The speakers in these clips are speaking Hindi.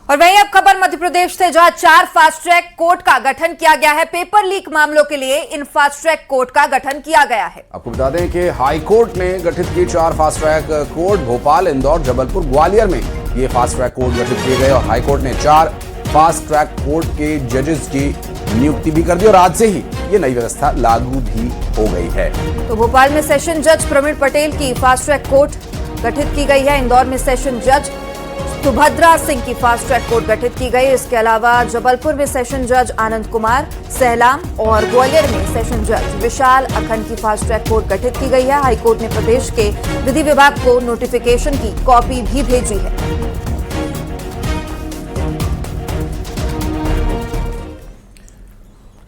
और वहीं अब खबर मध्य प्रदेश से, जहां 4 फास्ट ट्रैक कोर्ट का गठन किया गया है। पेपर लीक मामलों के लिए इन फास्ट ट्रैक कोर्ट का गठन किया गया है। आपको बता दें कि हाई कोर्ट ने गठित की 4 fast track court Bhopal, Indore, Jabalpur, Gwalior में ये फास्ट ट्रैक कोर्ट गठित किए गए और हाई कोर्ट ने 4 फास्ट ट्रैक कोर्ट के जजेस की नियुक्ति भी कर दी और आज से ही ये नई व्यवस्था लागू भी हो गई है। तो भोपाल में सेशन जज प्रवीण पटेल की फास्ट ट्रैक कोर्ट गठित की गई है। इंदौर में सेशन जज सुभद्रा सिंह की फास्ट ट्रैक कोर्ट गठित की गई। इसके अलावा जबलपुर में सेशन जज आनंद कुमार सहलाम और ग्वालियर में सेशन जज विशाल अखंड की फास्ट ट्रैक कोर्ट गठित की गई है। हाईकोर्ट ने प्रदेश के विधि विभाग को नोटिफिकेशन की कॉपी भी भेजी है।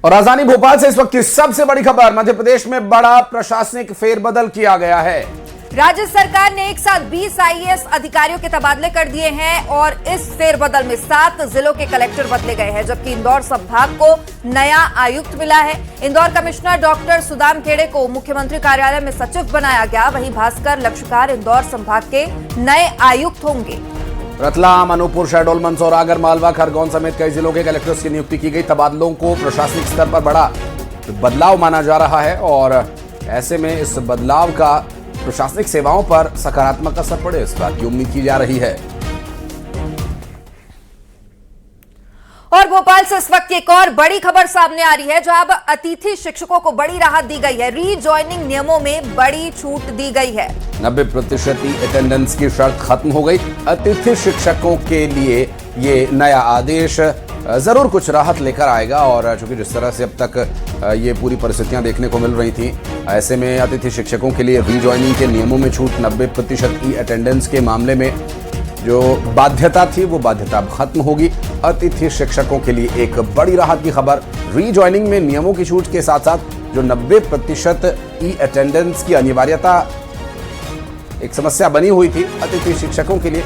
और राजधानी भोपाल से इस वक्त की सबसे बड़ी खबर, मध्य प्रदेश में बड़ा प्रशासनिक फेरबदल किया गया है। राज्य सरकार ने एक साथ 20 आईएएस अधिकारियों के तबादले कर दिए हैं और इस फेरबदल में 7 जिलों के कलेक्टर बदले गए हैं, जबकि इंदौर संभाग को नया आयुक्त मिला है। इंदौर कमिश्नर डॉक्टर सुदाम खेड़े को मुख्यमंत्री कार्यालय में सचिव बनाया गया। वहीं भास्कर लक्षकार इंदौर संभाग के नए आयुक्त होंगे। रतलाम, अनूपपुर, शहडोल, मंदसौर, आगर मालवा, खरगोन समेत कई जिलों के कलेक्टर्स की नियुक्ति की गई। तबादलों को प्रशासनिक स्तर पर बड़ा बदलाव माना जा रहा है और ऐसे में इस बदलाव का प्रशासनिक सेवाओं पर सकारात्मक असर पड़े, इस बात की उम्मीद की जा रही है। और भोपाल से इस वक्त एक और बड़ी खबर सामने आ रही है, जहां अब अतिथि शिक्षकों को बड़ी राहत दी गई है। रीजॉइनिंग नियमों में बड़ी छूट दी गई है। 90% अटेंडेंस की शर्त खत्म हो गई। अतिथि शिक्षकों के लिए ये नया आदेश जरूर कुछ राहत लेकर आएगा और चूंकि जिस तरह से अब तक ये पूरी परिस्थितियां देखने को मिल रही थी, ऐसे में अतिथि शिक्षकों के लिए रीजॉइनिंग के नियमों में छूट, 90% की अटेंडेंस के मामले में जो बाध्यता थी वो बाध्यता खत्म होगी। अतिथि शिक्षकों के लिए एक बड़ी राहत की खबर। रीजॉइनिंग में नियमों की छूट के साथ साथ जो 90% ई अटेंडेंस की अनिवार्यता एक समस्या बनी हुई थी अतिथि शिक्षकों के लिए,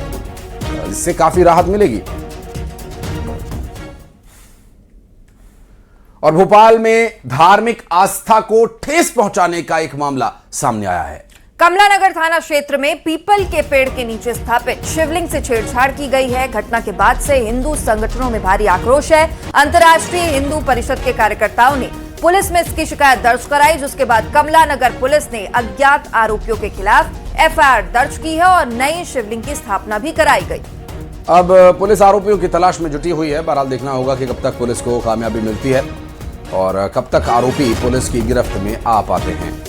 इससे काफी राहत मिलेगी। और भोपाल में धार्मिक आस्था को ठेस पहुंचाने का एक मामला सामने आया है। कमलानगर थाना क्षेत्र में पीपल के पेड़ के नीचे स्थापित शिवलिंग से छेड़छाड़ की गई है। घटना के बाद से हिंदू संगठनों में भारी आक्रोश है। अंतर्राष्ट्रीय हिंदू परिषद के कार्यकर्ताओं ने पुलिस में इसकी शिकायत दर्ज कराई, जिसके बाद कमलानगर पुलिस ने अज्ञात आरोपियों के खिलाफ एफआईआर दर्ज की है और नई शिवलिंग की स्थापना भी कराई गई। अब पुलिस आरोपियों की तलाश में जुटी हुई है। बहरहाल देखना होगा कि कब तक पुलिस को कामयाबी मिलती है और कब तक आरोपी पुलिस की गिरफ्त में आ पाते हैं।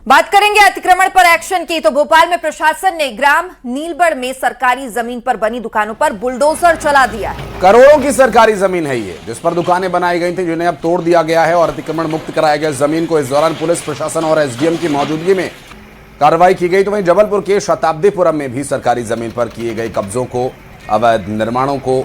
बात करेंगे अतिक्रमण पर एक्शन की। तो भोपाल में प्रशासन ने ग्राम नीलबड़ में सरकारी जमीन पर बनी दुकानों पर बुलडोजर चला दिया है। करोड़ों की सरकारी जमीन है ये, जिस पर दुकानें बनाई गई थी, जिन्हें अब तोड़ दिया गया है और अतिक्रमण मुक्त कराया गया जमीन को। इस दौरान पुलिस प्रशासन और एसडीएम की मौजूदगी में कार्रवाई की गई। तो वहीं जबलपुर के शताब्दीपुरम में भी सरकारी जमीन पर किए गए कब्जों को, अवैध निर्माणों को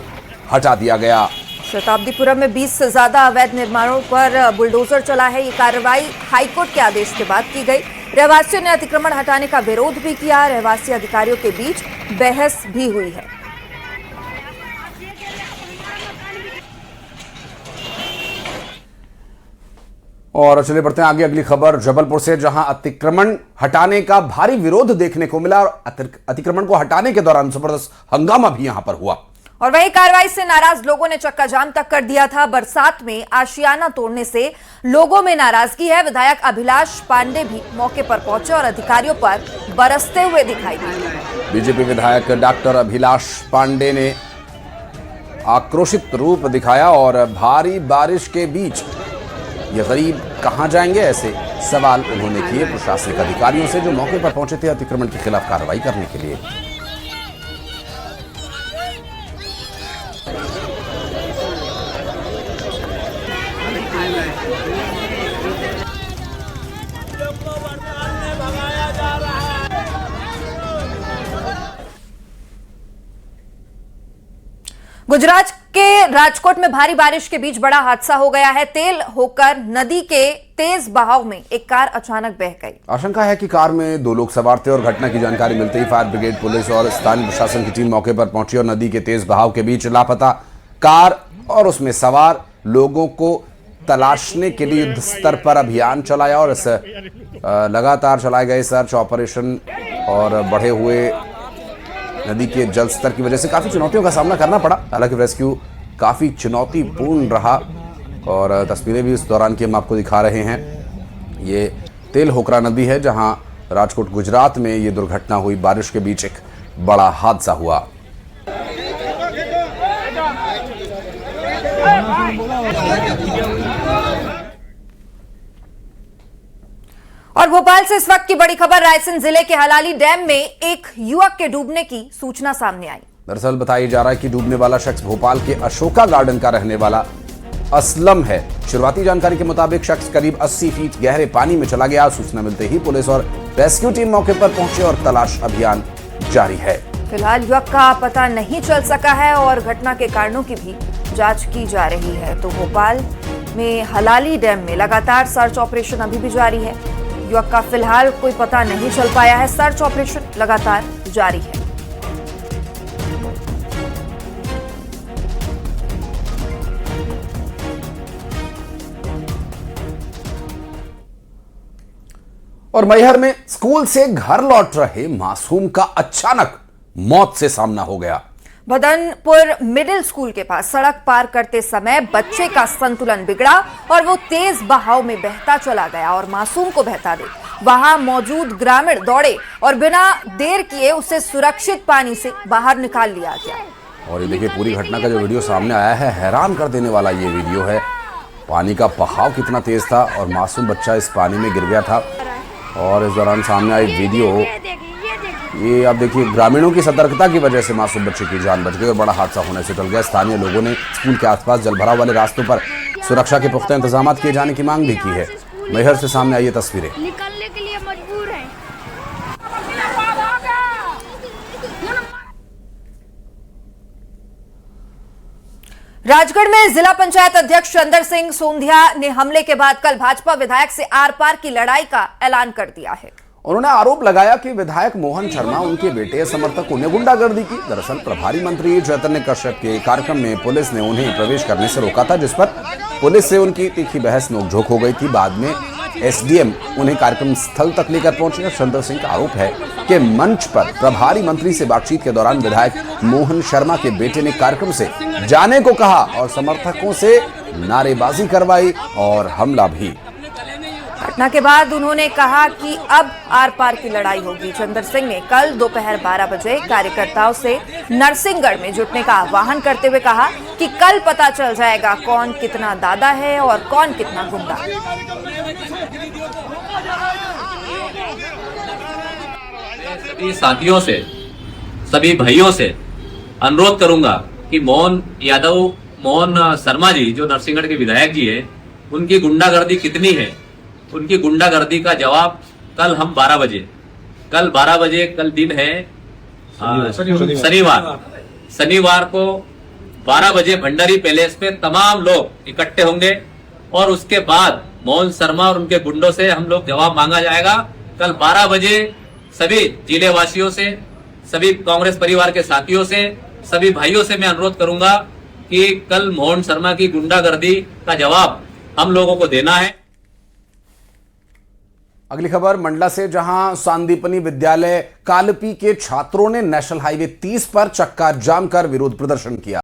हटा दिया गया। शताब्दीपुरम में 20 से ज्यादा अवैध निर्माणों पर बुलडोजर चला है। ये कार्रवाई हाईकोर्ट के आदेश के बाद की गई। रहवासियों ने अतिक्रमण हटाने का विरोध भी किया। रहवासी अधिकारियों के बीच बहस भी हुई है। और चलिए बढ़ते हैं आगे, अगली खबर जबलपुर से, जहां अतिक्रमण हटाने का भारी विरोध देखने को मिला और अतिक्रमण को हटाने के दौरान जबरदस्त हंगामा भी यहां पर हुआ। और वही कार्रवाई से नाराज लोगों ने चक्का जाम तक कर दिया था। बरसात में आशियाना तोड़ने से लोगों में नाराजगी है। विधायक अभिलाष पांडे भी मौके पर पहुंचे और अधिकारियों पर बरसते हुए दिखाई दिए। बीजेपी विधायक डॉक्टर अभिलाष पांडे ने आक्रोशित रूप दिखाया और भारी बारिश के बीच ये गरीब कहां जाएंगे, ऐसे सवाल उन्होंने किए प्रशासनिक अधिकारियों से, जो मौके पर पहुंचे थे अतिक्रमण के खिलाफ कार्रवाई करने के लिए। गुजरात के राजकोट में भारी बारिश के बीच बड़ा हादसा हो गया है। तेल होकर नदी के तेज बहाव में एक कार अचानक बह गई। आशंका है कि कार में 2 लोग सवार थे और घटना की जानकारी मिलते ही फायर ब्रिगेड, पुलिस और स्थानीय प्रशासन की टीम मौके पर पहुंची और नदी के तेज बहाव के बीच लापता कार और उसमें सवार लोगों को तलाशने के लिए युद्ध स्तर पर अभियान चलाया और लगातार चलाए गए सर्च ऑपरेशन और बढ़े हुए नदी के जल स्तर की वजह से काफी चुनौतियों का सामना करना पड़ा। हालांकि रेस्क्यू काफी चुनौतीपूर्ण रहा और तस्वीरें भी इस दौरान की हम आपको दिखा रहे हैं। ये तेल होकरा नदी है जहां राजकोट गुजरात में ये दुर्घटना हुई। बारिश के बीच एक बड़ा हादसा हुआ। और भोपाल से इस वक्त की बड़ी खबर, रायसेन जिले के हलाली डैम में एक युवक के डूबने की सूचना सामने आई। दरअसल बताया जा रहा है कि डूबने वाला शख्स भोपाल के अशोका गार्डन का रहने वाला असलम है। शुरुआती जानकारी के मुताबिक शख्स करीब 80 फीट गहरे पानी में चला गया। सूचना मिलते ही पुलिस और रेस्क्यू टीम मौके पर पहुंचे और तलाश अभियान जारी है। फिलहाल युवक का पता नहीं चल सका है और घटना के कारणों की भी जांच की जा रही है। तो भोपाल में हलाली डैम में लगातार सर्च ऑपरेशन अभी भी जारी है। युवक का फिलहाल कोई पता नहीं चल पाया है। सर्च ऑपरेशन लगातार जारी है। और मैहर में स्कूल से घर लौट रहे मासूम का अचानक मौत से सामना हो गया। भदनपुर मिडिल स्कूल के पास सड़क पार करते समय बच्चे का संतुलन बिगड़ा और वो तेज बहाव में बहता चला गया और मासूम को बहता देख वहां मौजूद ग्रामीण दौड़े और बिना देर किए उसे सुरक्षित पानी से बाहर निकाल लिया गया। और ये देखिए पूरी घटना का जो वीडियो सामने आया है, हैरान कर देने वाला ये वीडियो है। पानी का बहाव कितना तेज था और मासूम बच्चा इस पानी में गिर गया था। और इस दौरान सामने आई वीडियो, ये आप देखिए ग्रामीणों की सतर्कता की वजह से मासूम बच्चे की जान बच गई और बड़ा हादसा होने से टल गया। स्थानीय लोगों ने स्कूल के आसपास जलभराव वाले रास्तों पर सुरक्षा के पुख्ता इंतजाम किए जाने की मांग भी की है। मैहर से सामने आई ये तस्वीरें। निकलने के लिए मजबूर हैं। राजगढ़ में जिला पंचायत अध्यक्ष चंदर सिंह सोंधिया ने हमले के बाद कल भाजपा विधायक से आर पार की लड़ाई का ऐलान कर दिया है। उन्होंने आरोप लगाया कि विधायक मोहन शर्मा उनके बेटे समर्थकों ने गुंडागर्दी की। दरअसल प्रभारी मंत्री चैतन्य कश्यप के कार्यक्रम में पुलिस ने उन्हें प्रवेश करने से रोका था, जिस पर पुलिस से उनकी तीखी बहस नोकझोंक हो गई थी। बाद में एसडीएम उन्हें कार्यक्रम स्थल तक लेकर पहुंचे। चंद्र सिंह का आरोप है कि मंच पर प्रभारी मंत्री से बातचीत के दौरान विधायक मोहन शर्मा के बेटे ने कार्यक्रम से जाने को कहा और समर्थकों से नारेबाजी करवाई और हमला भी। घटना के बाद उन्होंने कहा कि अब आर पार की लड़ाई होगी। चंदर सिंह ने कल दोपहर 12 बजे कार्यकर्ताओं से नरसिंहगढ़ में जुटने का आह्वान करते हुए कहा कि कल पता चल जाएगा कौन कितना दादा है और कौन कितना गुंडा। सभी साथियों से, सभी भाइयों से अनुरोध करूंगा कि मोहन शर्मा जी जो नरसिंहगढ़ के विधायक जी है, उनकी गुंडागर्दी कितनी है, उनकी गुंडागर्दी का जवाब कल हम 12 बजे, कल दिन है शनिवार को 12 बजे भंडारी पैलेस पे तमाम लोग इकट्ठे होंगे और उसके बाद मोहन शर्मा और उनके गुंडों से हम लोग जवाब मांगा जाएगा। कल 12 बजे सभी जिले वासियों से, सभी कांग्रेस परिवार के साथियों से, सभी भाइयों से मैं अनुरोध करूंगा कि कल मोहन शर्मा की गुंडागर्दी का जवाब हम लोगों को देना है। अगली खबर मंडला से, जहां सांदीपनी विद्यालय कालपी के छात्रों ने नेशनल हाईवे 30 पर चक्का जाम कर विरोध प्रदर्शन किया।